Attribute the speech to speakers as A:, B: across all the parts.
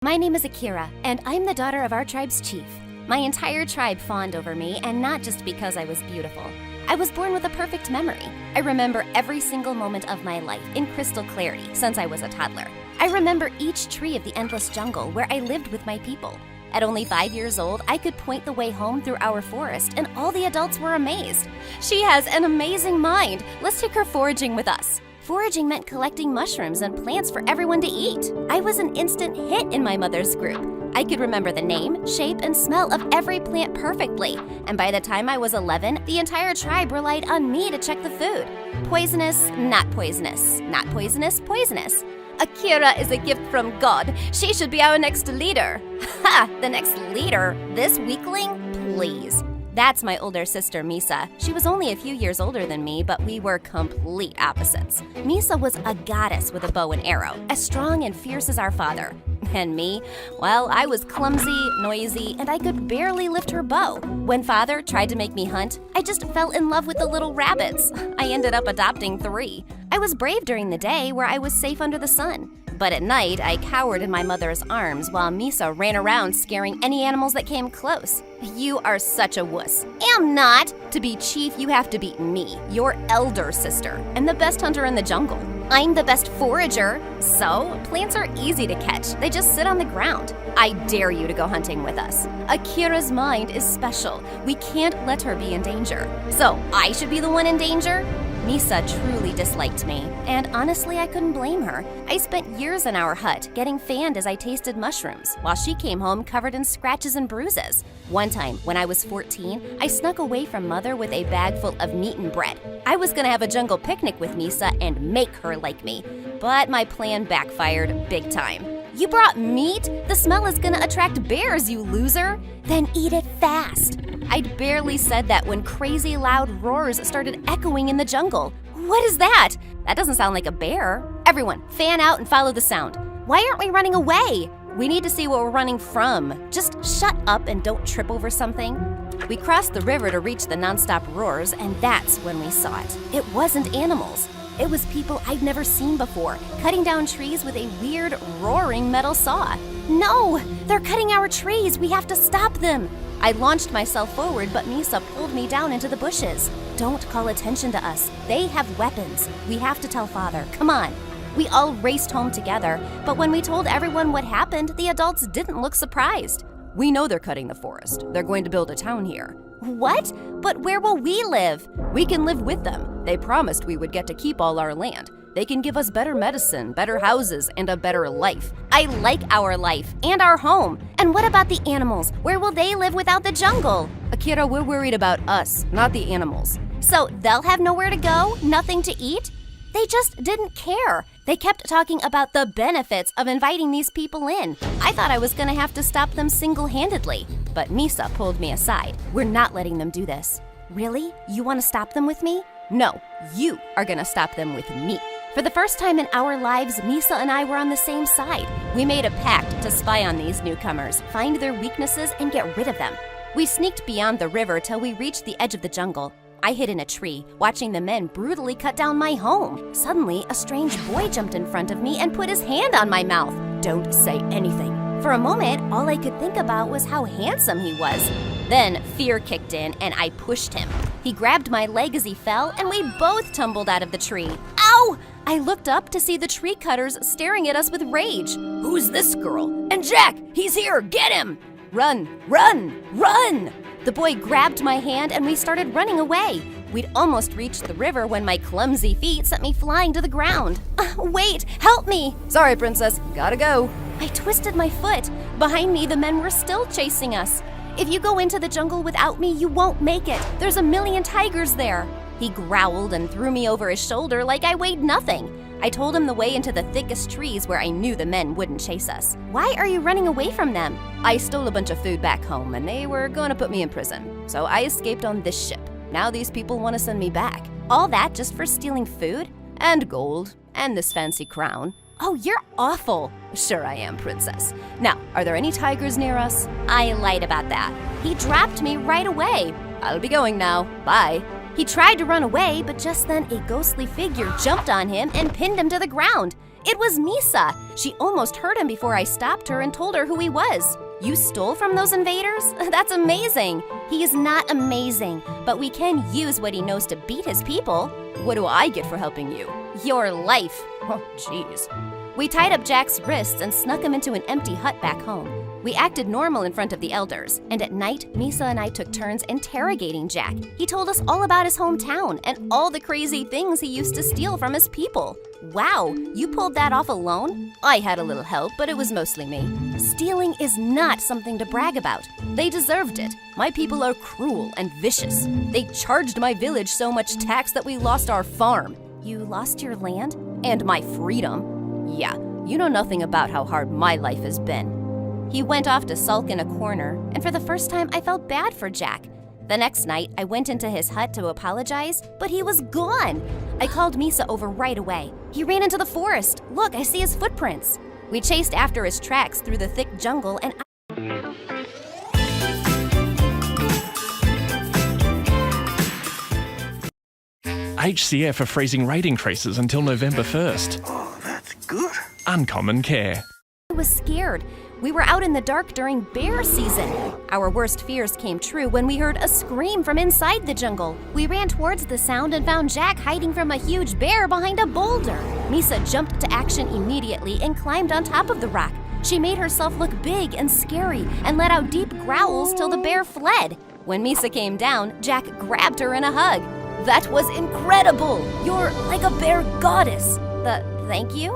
A: My name is Akira, and I'm the daughter of our tribe's chief. My entire tribe fawned over me, and not just because I was beautiful. I was born with a perfect memory. I remember every single moment of my life in crystal clarity since I was a toddler. I remember each tree of the endless jungle where I lived with my people. At only 5 years old, I could point the way home through our forest, and all the adults were amazed. She has an amazing mind. Let's take her foraging with us. Foraging meant collecting mushrooms and plants for everyone to eat. I was an instant hit in my mother's group. I could remember the name, shape, and smell of every plant perfectly. And by the time I was 11, the entire tribe relied on me to check the food. Poisonous, not poisonous. Not poisonous, poisonous. Akira is a gift from God. She should be our next leader. Ha! The next leader? This weakling? Please. That's my older sister, Misa. She was only a few years older than me, but we were complete opposites. Misa was a goddess with a bow and arrow, as strong and fierce as our father. And me? Well, I was clumsy, noisy, and I could barely lift her bow. When father tried to make me hunt, I just fell in love with the little rabbits. I ended up adopting 3. I was brave during the day where I was safe under the sun. But at night, I cowered in my mother's arms while Misa ran around scaring any animals that came close. You are such a wuss. Am not. To be chief, you have to beat me, your elder sister, and the best hunter in the jungle. I'm the best forager. So, plants are easy to catch. They just sit on the ground. I dare you to go hunting with us. Akira's mind is special. We can't let her be in danger. So, I should be the one in danger? Misa truly disliked me, and honestly, I couldn't blame her. I spent years in our hut, getting fanned as I tasted mushrooms, while she came home covered in scratches and bruises. One time, when I was 14, I snuck away from Mother with a bag full of meat and bread. I was gonna have a jungle picnic with Misa and make her like me, but my plan backfired big time. You brought meat? The smell is gonna attract bears, you loser! Then eat it fast. I'd barely said that when crazy loud roars started echoing in the jungle. What is that? That doesn't sound like a bear. Everyone, fan out and follow the sound. Why aren't we running away? We need to see what we're running from. Just shut up and don't trip over something. We crossed the river to reach the nonstop roars, and that's when we saw it. It wasn't animals. It was people I'd never seen before, cutting down trees with a weird, roaring metal saw. No! They're cutting our trees! We have to stop them! I launched myself forward, but Misa pulled me down into the bushes. Don't call attention to us. They have weapons. We have to tell Father. Come on. We all raced home together, but when we told everyone what happened, the adults didn't look surprised. We know they're cutting the forest. They're going to build a town here. What? But where will we live? We can live with them. They promised we would get to keep all our land. They can give us better medicine, better houses, and a better life. I like our life and our home. And what about the animals? Where will they live without the jungle? Akira, we're worried about us, not the animals. So they'll have nowhere to go? Nothing to eat? They just didn't care. They kept talking about the benefits of inviting these people in. I thought I was gonna have to stop them single-handedly, but Misa pulled me aside. We're not letting them do this. Really? You want to stop them with me? No, you are gonna stop them with me. For the first time in our lives, Misa and I were on the same side. We made a pact to spy on these newcomers, find their weaknesses, and get rid of them. We sneaked beyond the river till we reached the edge of the jungle. I hid in a tree, watching the men brutally cut down my home. Suddenly, a strange boy jumped in front of me and put his hand on my mouth. Don't say anything. For a moment, all I could think about was how handsome he was. Then fear kicked in and I pushed him. He grabbed my leg as he fell and we both tumbled out of the tree. Ow! I looked up to see the tree cutters staring at us with rage. Who's this girl? And Jack! He's here! Get him! Run! Run! Run! The boy grabbed my hand and we started running away. We'd almost reached the river when my clumsy feet sent me flying to the ground. Wait! Help me! Sorry, princess. Gotta go. I twisted my foot. Behind me, the men were still chasing us. If you go into the jungle without me, you won't make it. There's a million tigers there. He growled and threw me over his shoulder like I weighed nothing. I told him the way into the thickest trees where I knew the men wouldn't chase us. Why are you running away from them? I stole a bunch of food back home and they were going to put me in prison. So I escaped on this ship. Now these people want to send me back. All that just for stealing food? And gold. And this fancy crown. Oh, you're awful. Sure I am, princess. Now, are there any tigers near us? I lied about that. He dropped me right away. I'll be going now. Bye. He tried to run away, but just then a ghostly figure jumped on him and pinned him to the ground. It was Misa. She almost hurt him before I stopped her and told her who he was. You stole from those invaders? That's amazing. He is not amazing, but we can use what he knows to beat his people. What do I get for helping you? Your life. Oh, jeez. We tied up Jack's wrists and snuck him into an empty hut back home. We acted normal in front of the elders, and at night, Misa and I took turns interrogating Jack. He told us all about his hometown and all the crazy things he used to steal from his people. Wow, you pulled that off alone? I had a little help, but it was mostly me. Stealing is not something to brag about. They deserved it. My people are cruel and vicious. They charged my village so much tax that we lost our farm. You lost your land? And my freedom? Yeah, you know nothing about how hard my life has been. He went off to sulk in a corner, and for the first time I felt bad for Jack. The next night, I went into his hut to apologize, but he was gone. I called Misa over right away. He ran into the forest. Look, I see his footprints. We chased after his tracks through the thick jungle, and
B: HCF are freezing rate increases until November 1st.
C: Oh, that's good.
B: Uncommon care.
A: I was scared. We were out in the dark during bear season. Our worst fears came true when we heard a scream from inside the jungle. We ran towards the sound and found Jack hiding from a huge bear behind a boulder. Misa jumped to action immediately and climbed on top of the rock. She made herself look big and scary and let out deep growls till the bear fled. When Misa came down, Jack grabbed her in a hug. That was incredible! You're like a bear goddess. Thank you?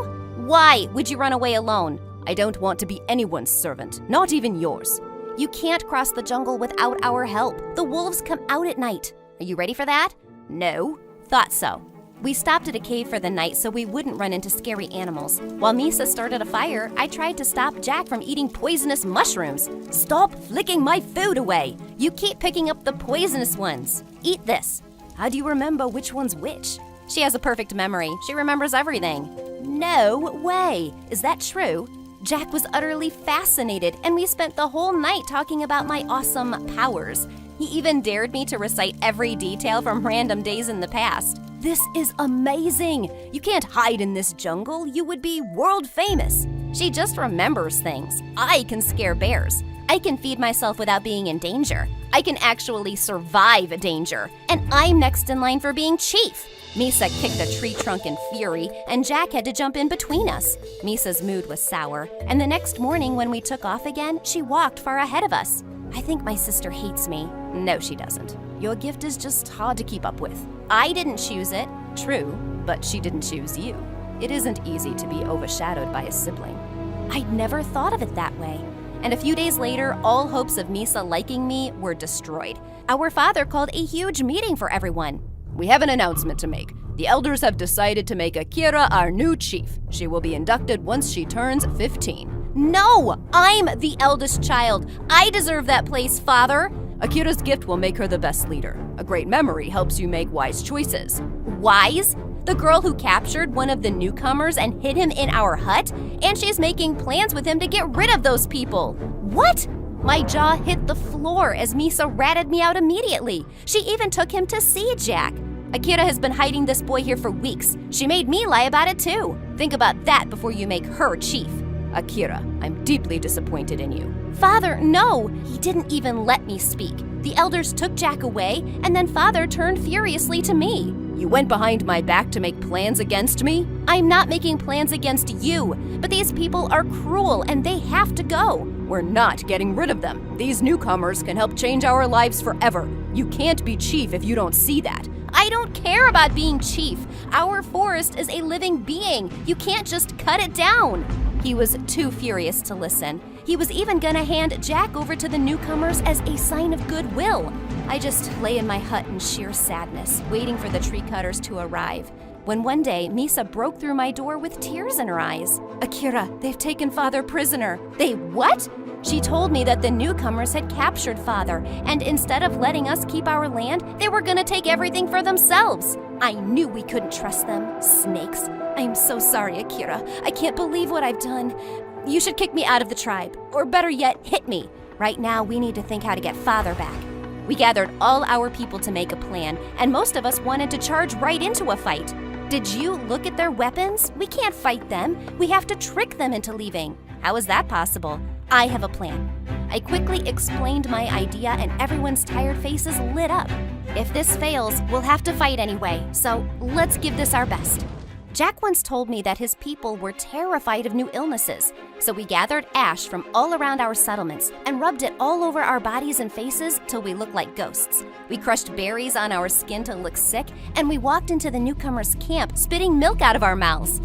A: Why would you run away alone? I don't want to be anyone's servant, not even yours. You can't cross the jungle without our help. The wolves come out at night. Are you ready for that? No? Thought so. We stopped at a cave for the night so we wouldn't run into scary animals. While Misa started a fire, I tried to stop Jack from eating poisonous mushrooms. Stop flicking my food away! You keep picking up the poisonous ones. Eat this. How do you remember which one's which? She has a perfect memory. She remembers everything. No way. Is that true? Jack was utterly fascinated, and we spent the whole night talking about my awesome powers. He even dared me to recite every detail from random days in the past. This is amazing! You can't hide in this jungle. You would be world famous. She just remembers things. I can scare bears. I can feed myself without being in danger. I can actually survive danger. And I'm next in line for being chief. Misa kicked a tree trunk in fury, and Jack had to jump in between us. Misa's mood was sour, and the next morning when we took off again, she walked far ahead of us. I think my sister hates me. No, she doesn't. Your gift is just hard to keep up with. I didn't choose it. True, but she didn't choose you. It isn't easy to be overshadowed by a sibling. I'd never thought of it that way. And a few days later, all hopes of Misa liking me were destroyed. Our father called a huge meeting for everyone. We have an announcement to make. The elders have decided to make Akira our new chief. She will be inducted once she turns 15. No! I'm the eldest child. I deserve that place, Father. Akira's gift will make her the best leader. A great memory helps you make wise choices. Wise? The girl who captured one of the newcomers and hid him in our hut? And she's making plans with him to get rid of those people. What? My jaw hit the floor as Misa ratted me out immediately. She even took him to see Jack. Akira has been hiding this boy here for weeks. She made me lie about it too. Think about that before you make her chief. Akira, I'm deeply disappointed in you. Father, no! He didn't even let me speak. The elders took Jack away, and then Father turned furiously to me. You went behind my back to make plans against me? I'm not making plans against you, but these people are cruel and they have to go. We're not getting rid of them. These newcomers can help change our lives forever. You can't be chief if you don't see that. I don't care about being chief. Our forest is a living being. You can't just cut it down. He was too furious to listen. He was even gonna hand Jack over to the newcomers as a sign of goodwill. I just lay in my hut in sheer sadness, waiting for the tree cutters to arrive. When one day, Misa broke through my door with tears in her eyes. Akira, they've taken Father prisoner. They what? She told me that the newcomers had captured Father, and instead of letting us keep our land, they were gonna take everything for themselves. I knew we couldn't trust them. Snakes. I'm so sorry, Akira. I can't believe what I've done. You should kick me out of the tribe, or better yet, hit me. Right now, we need to think how to get Father back. We gathered all our people to make a plan, and most of us wanted to charge right into a fight. Did you look at their weapons? We can't fight them. We have to trick them into leaving. How is that possible? I have a plan. I quickly explained my idea and everyone's tired faces lit up. If this fails, we'll have to fight anyway, so let's give this our best. Jack once told me that his people were terrified of new illnesses, so we gathered ash from all around our settlements and rubbed it all over our bodies and faces till we looked like ghosts. We crushed berries on our skin to look sick, and we walked into the newcomers' camp spitting milk out of our mouths.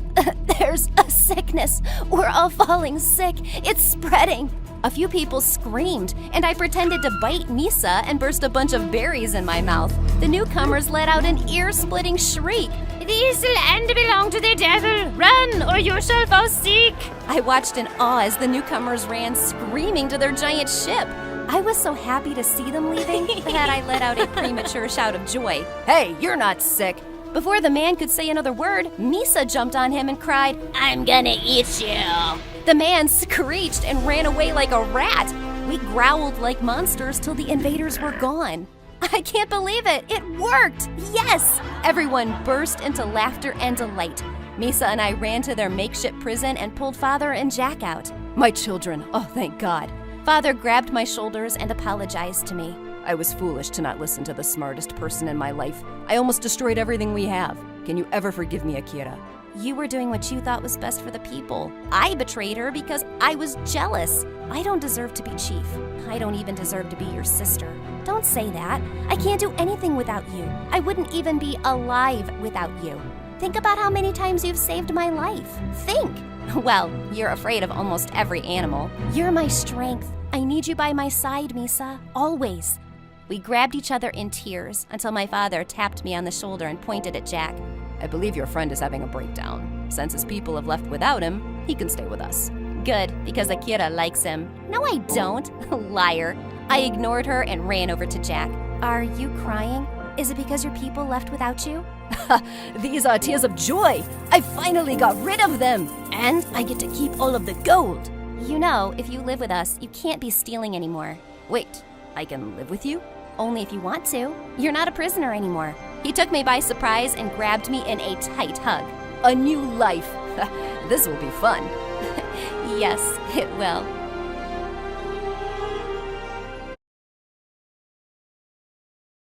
A: There's a sickness. We're all falling sick. It's spreading. A few people screamed, and I pretended to bite Misa and burst a bunch of berries in my mouth. The newcomers let out an ear-splitting shriek.
C: This land belongs to the devil. Run, or you shall fall sick.
A: I watched in awe as the newcomers ran screaming to their giant ship. I was so happy to see them leaving that I let out a premature shout of joy. Hey, you're not sick. Before the man could say another word, Misa jumped on him and cried,
C: I'm gonna eat you.
A: The man screeched and ran away like a rat. We growled like monsters till the invaders were gone. I can't believe it! It worked! Yes! Everyone burst into laughter and delight. Misa and I ran to their makeshift prison and pulled Father and Jack out. My children, oh thank God. Father grabbed my shoulders and apologized to me. I was foolish to not listen to the smartest person in my life. I almost destroyed everything we have. Can you ever forgive me, Akira? You were doing what you thought was best for the people. I betrayed her because I was jealous. I don't deserve to be chief. I don't even deserve to be your sister. Don't say that. I can't do anything without you. I wouldn't even be alive without you. Think about how many times you've saved my life. Think. Well, you're afraid of almost every animal. You're my strength. I need you by my side, Misa. Always. We grabbed each other in tears until my father tapped me on the shoulder and pointed at Jack. I believe your friend is having a breakdown. Since his people have left without him, he can stay with us. Good, because Akira likes him. No, I don't. Liar. I ignored her and ran over to Jack. Are you crying? Is it because your people left without you? These are tears of joy. I finally got rid of them. And I get to keep all of the gold. You know, if you live with us, you can't be stealing anymore. Wait, I can live with you? Only if you want to. You're not a prisoner anymore. He took me by surprise and grabbed me in a tight hug. A new life. This will be fun. Yes, it will.